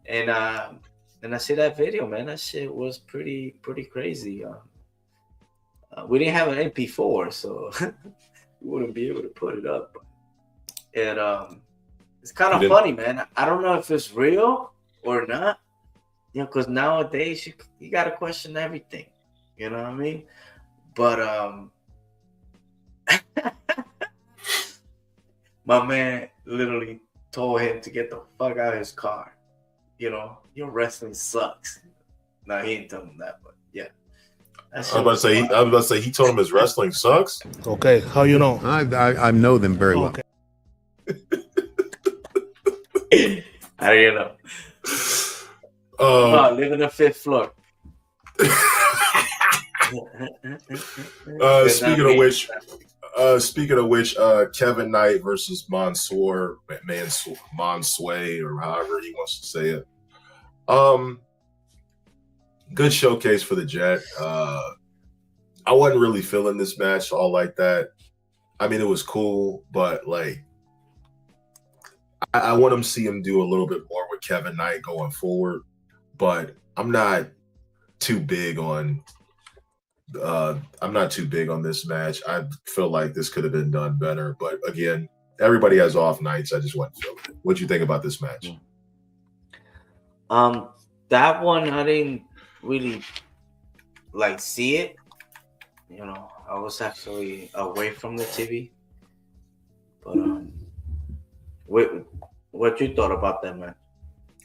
and I see that video, man. That shit was pretty crazy. We didn't have an MP4, so we wouldn't be able to put it up. And it's kind of funny, man. I don't know if it's real or not, because nowadays you got to question everything. You know what I mean? But my man literally told him to get the fuck out of his car. Your wrestling sucks. No, he didn't tell him that, but yeah. I was about to say he told him his wrestling sucks. Okay, how you know? I know them very well. Okay. How do you know? I live in the 5th floor. Speaking of which, Kevin Knight versus Mansoor, Mansway, or however he wants to say it. Good showcase for the Jet. I wasn't really feeling this match all like that. I mean, it was cool, but like, I want to see him do a little bit more with Kevin Knight going forward. But I'm not too big on. I'm not too big on this match. I feel like this could have been done better. But again, everybody has off nights. I just wasn't feeling it. What do you think about this match? That one I didn't really like see it. I was actually away from the TV. But what you thought about that match?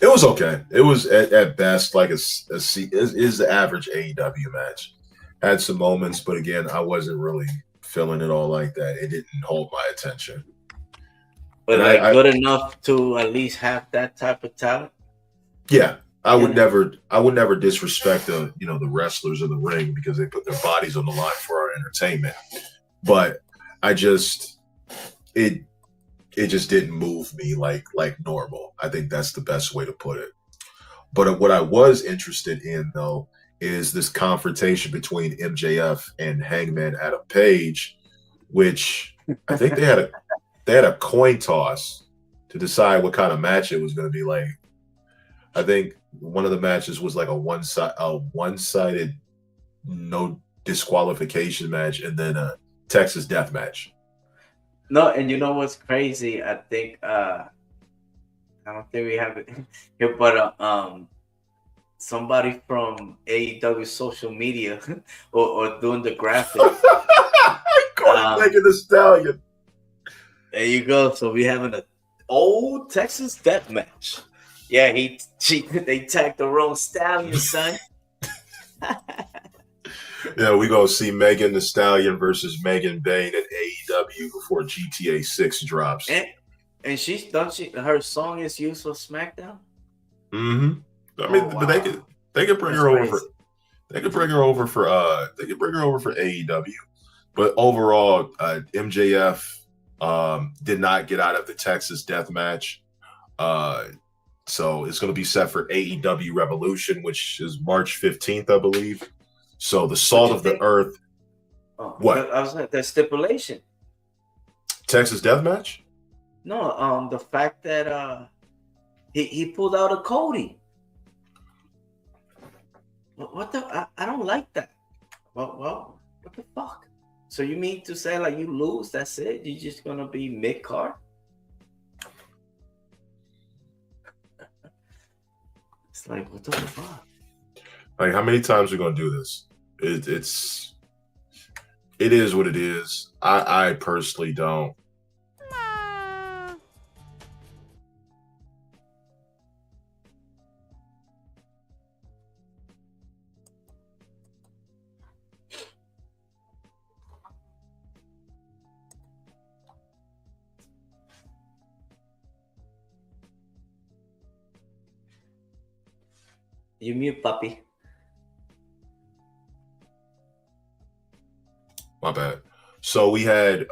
It was okay. It was at best like is the average AEW match. Had some moments, but again, I wasn't really feeling it all like that. It didn't hold my attention. But good enough to at least have that type of talent. Yeah, I would never disrespect the wrestlers in the ring because they put their bodies on the line for our entertainment. But it just didn't move me like normal. I think that's the best way to put it. But what I was interested in though is this confrontation between MJF and Hangman Adam Page, which I think they had a coin toss to decide what kind of match it was going to be like. I think one of the matches was like a one-sided no disqualification match, and then a Texas death match. No, and you know what's crazy? I think I don't think we have it here, but somebody from AEW social media or doing the graphics. Megan Thee Stallion. There you go. So we having an old Texas death match. Yeah, they tagged the wrong stallion, son. Yeah, we gonna see Megan Thee Stallion versus Megan Bayne at AEW before GTA 6 drops. And her song is used for SmackDown. Mm-hmm. I mean, wow. but they could bring That's her over crazy. for they could bring her over for AEW. But overall, MJF did not get out of the Texas death match. So it's going to be set for AEW Revolution, which is March 15th, I believe. So the salt of the earth. What? I was like, the stipulation. Texas death match? No, the fact that he pulled out a Cody. What the? I don't like that. Well, what the fuck? So you mean to say like you lose? That's it? You're just gonna be mid card? It's like, what the fuck? Like, how many times are we gonna do this? It is what it is. I personally don't. You mute, puppy. My bad. So we had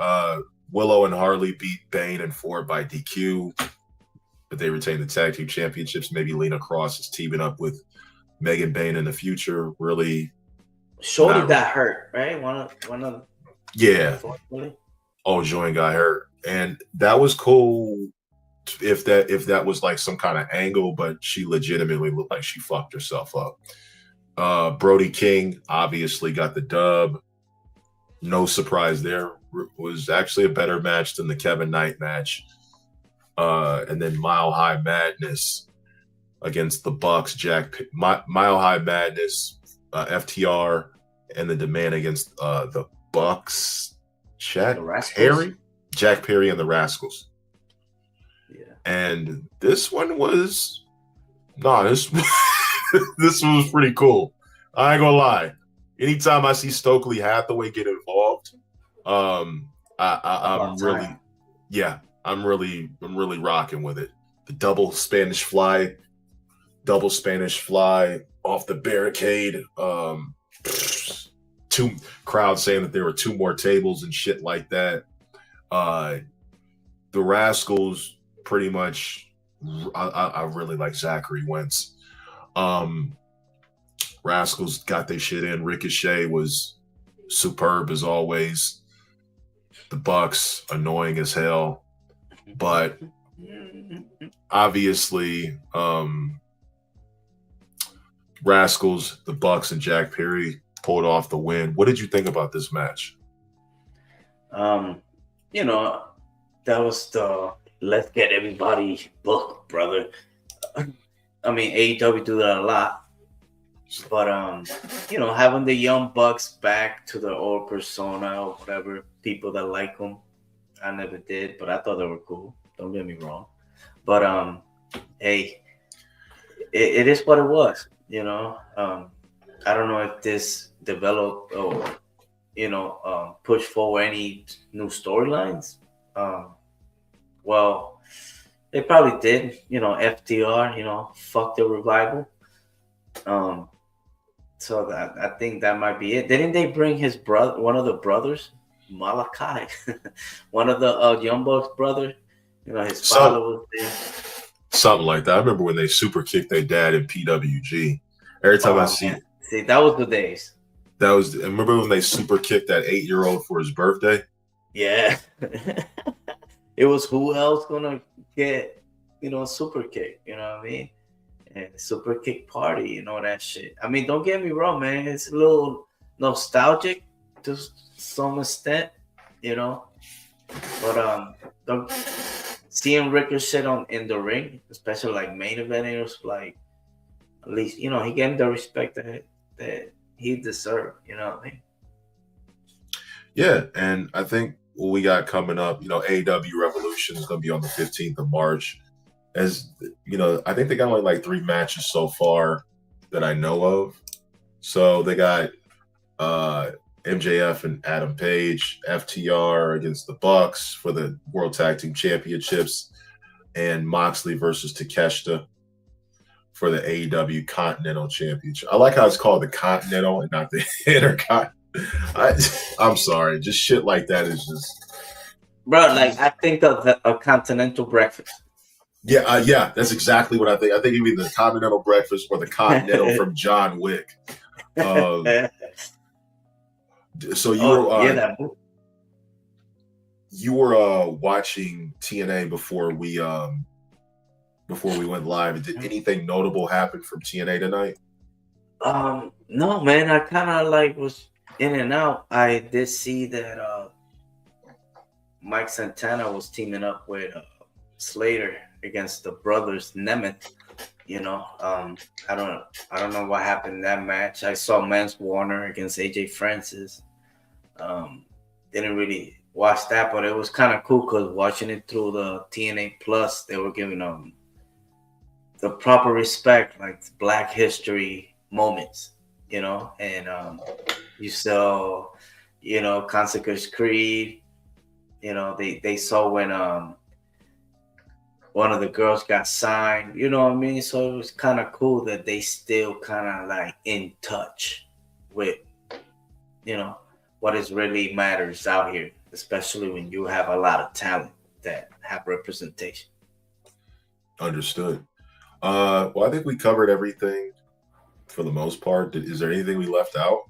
Willow and Harley beat Bane and Ford by DQ, but they retained the tag team championships. Maybe Lena Cross is teaming up with Megan Bane in the future. Really, Shorty got hurt, right? One of yeah. Oh, Join got hurt, and that was cool. If that was like some kind of angle, but she legitimately looked like she fucked herself up. Brody King obviously got the dub. No surprise there. Was actually a better match than the Kevin Knight match. And then Mile High Madness against the Bucks. Mile High Madness, FTR, and the Demand against the Bucks. Jack Perry and the Rascals. Yeah. And this one was this was pretty cool. I ain't gonna lie. Anytime I see Stokely Hathaway get involved, I'm really rocking with it. The double Spanish fly off the barricade. Two crowds saying that there were two more tables and shit like that. The Rascals pretty much. I really like Zachary Wentz. Rascals got their shit in. Ricochet was superb as always. The Bucks annoying as hell, but obviously Rascals, the Bucks, and Jack Perry pulled off the win. What did you think about this match? That was the let's get everybody booked, brother. I mean, AEW do that a lot. But having the Young Bucks back to their old persona or whatever, people that like them, I never did, but I thought they were cool. Don't get me wrong. But hey, it is what it was. I don't know if this developed or push forward any new storylines. Well, they probably did. FTR, fuck the revival. So that I think that might be it. Didn't they bring his brother, one of the brothers, Malachi, one of the Young Bucks brother? His father was there. Something like that. I remember when they super kicked their dad in PWG. Every time I see it. See, that was the days. I remember when they super kicked that 8-year-old for his birthday? Yeah. It was who else gonna get, super kick, you know what I mean? And super kick party, that shit. I mean, don't get me wrong, man. It's a little nostalgic to some extent, But seeing Ricochet in the ring, especially like main event, it was like At least, you know, he gave him the respect that he deserved. You know what I mean? Yeah, and I think what we got coming up, you know, AEW Revolution is going to be on the 15th of March. As you know, I think they got only like 3 matches so far that I know of. So they got MJF and Adam Page, FTR against the Bucks for the World Tag Team Championships, and Moxley versus Takeshita for the AEW Continental Championship. I like how it's called the Continental and not the Intercontinental. I'm sorry, just shit like that is just, bro. Like I think of a continental breakfast. yeah, that's exactly what I think. I think you mean the Continental Breakfast or the Continental from John Wick. So you were watching TNA before we went live. Did anything notable happen from TNA tonight? No, man. I kind of like was in and out. I did see that Mike Santana was teaming up with Slater against the brothers Nemeth. You know, I don't know what happened in that match. I saw Mance Warner against AJ Francis. Didn't really watch that, but it was kind of cool because watching it through the TNA Plus, they were giving the proper respect, like Black History moments, you know, and you saw, you know, Consecrated Creed, you know, they saw when one of the girls got signed, you know what I mean? So it was kind of cool that they still kind of like in touch with, you know, what is really matters out here, especially when you have a lot of talent that have representation. Understood. Well, I think we covered everything for the most part. Is there anything we left out?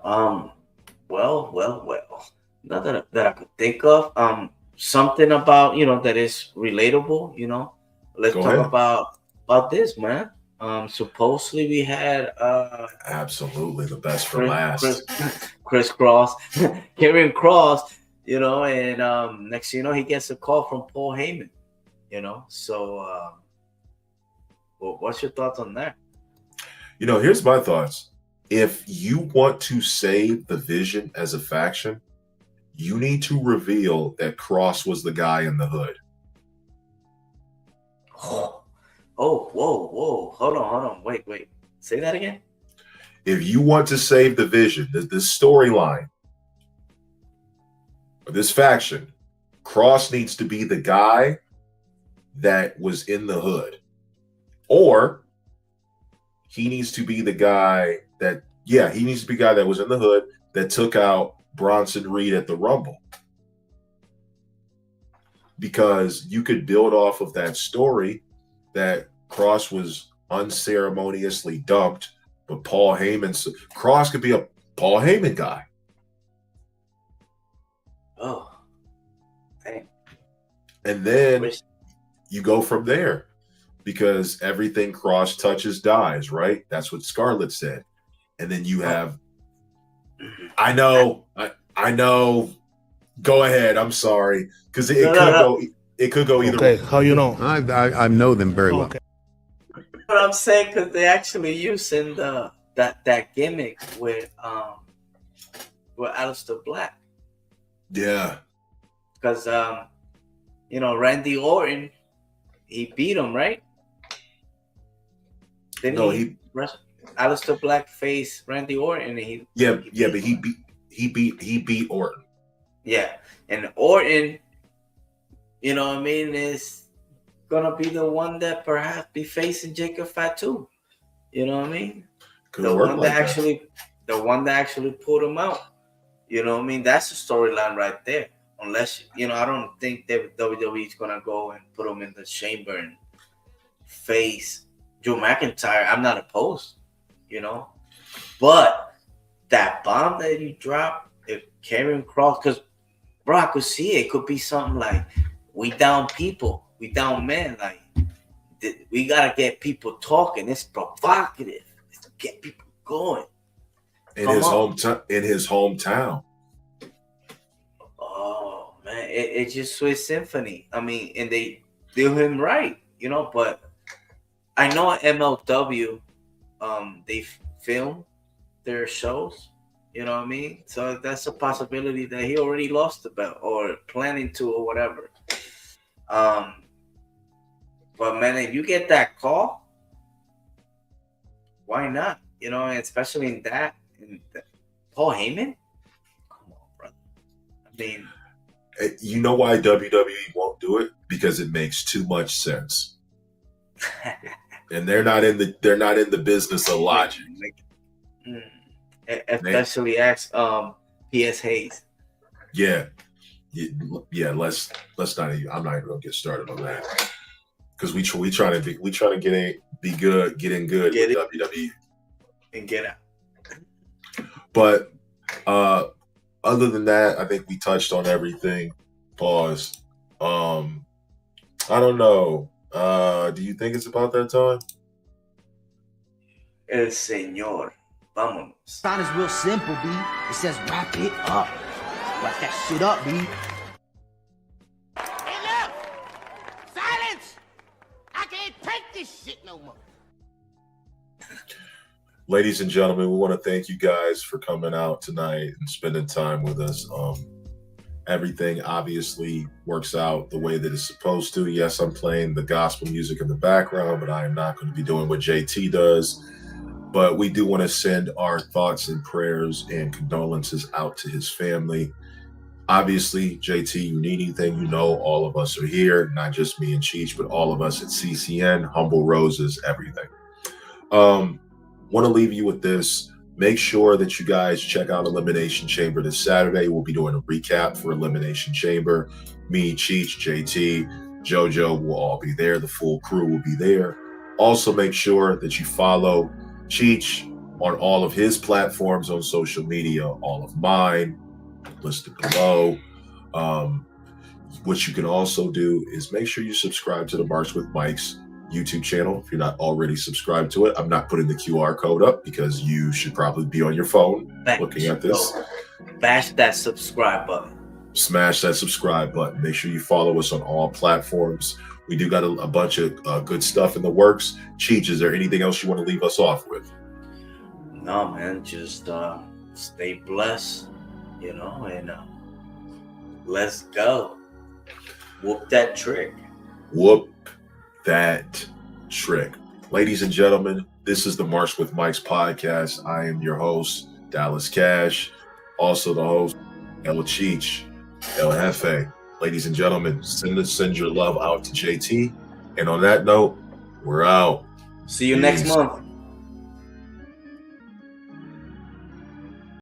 Well. Not that I could think of. Something about, you know, that is relatable, you know. Let's Go talk ahead. about this, man. Supposedly we had Absolutely the best for last. Chris Cross, Karrion Kross, you know, and next thing you know, he gets a call from Paul Heyman, you know. So well, what's your thoughts on that? You know, here's my thoughts. If you want to save the Vision as a faction, you need to reveal that Cross was the guy in the hood. Whoa. Hold on. Wait. Say that again. If you want to save the Vision, this storyline, this faction, Cross needs to be the guy that was in the hood. Or he needs to be the guy that, he needs to be the guy that was in the hood that took out Bronson Reed at the Rumble. Because you could build off of that story that Cross was unceremoniously dumped, but Paul Heyman, Cross could be a Paul Heyman guy. Oh, dang. And then you go from there because everything Cross touches dies, right? That's what Scarlett said. And then you have, I know. Go ahead. I'm sorry, because it could go either way. Okay, how you know? I know them very well. Okay. But I'm saying because they actually using that gimmick with Aleister Black. Yeah. Because you know, Randy Orton, he beat him, right? Didn't he Aleister Black faced Randy Orton, and he beat Orton. Yeah, and Orton, you know what I mean, is gonna be the one that perhaps be facing Jacob Fatu. You know what I mean? The one that actually pulled him out. You know what I mean? That's the storyline right there. Unless, you know, I don't think that WWE is gonna go and put him in the chamber and face Drew McIntyre. I'm not opposed, you know, but that bomb that you drop, if Karrion Kross, because bro, I could see it could be something like, we down people, we down men, like we gotta get people talking. It's provocative. It's to get people going. In his hometown. Oh man, it's just Swiss Symphony. I mean, and they do him right, you know, but I know at MLW, they film their shows. You know what I mean? So that's a possibility that he already lost the belt or planning to or whatever. But man, if you get that call, why not? You know, especially in that Paul Heyman. Come on, brother. I mean, you know why WWE won't do it? Because it makes too much sense, and they're not in the business of logic. Especially ask P.S. Hayes. Yeah. Let's not. I'm not even gonna get started on that because we try to get in good with WWE and get out. But other than that, I think we touched on everything. Pause. I don't know. Do you think it's about that time? El Señor. Vámonos. Sign is real simple, B. It says wrap it up. Wrap that shit up, B. Hey, look! Silence! I can't take this shit no more. Ladies and gentlemen, we want to thank you guys for coming out tonight and spending time with us. Everything obviously works out the way that it's supposed to. Yes, I'm playing the gospel music in the background, but I am not going to be doing what JT does. But we do want to send our thoughts and prayers and condolences out to his family. Obviously, JT, you need anything, you know, all of us are here, not just me and Cheech, but all of us at CCN, Humble Roses, everything. Want to leave you with this. Make sure that you guys check out Elimination Chamber this Saturday. We'll be doing a recap for Elimination Chamber. Me, Cheech, JT, JoJo will all be there. The full crew will be there. Also, make sure that you follow Cheech on all of his platforms on social media, all of mine listed below. What you can also do is make sure you subscribe to the Marks with Mike's YouTube channel if you're not already subscribed to it. I'm not putting the QR code up because you should probably be on your phone looking at this. Bash that subscribe button. Smash that subscribe button. Make sure you follow us on all platforms. We do got a bunch of good stuff in the works. Cheech, is there anything else you want to leave us off with? No, man, just stay blessed, you know, and let's go. Whoop that trick. Whoop that trick. Ladies and gentlemen, this is the March with Mike's podcast. I am your host, Dallas Cash. Also the host, El Cheech, El Jefe. Ladies and gentlemen, send your love out to JT. And on that note, we're out. See you next month.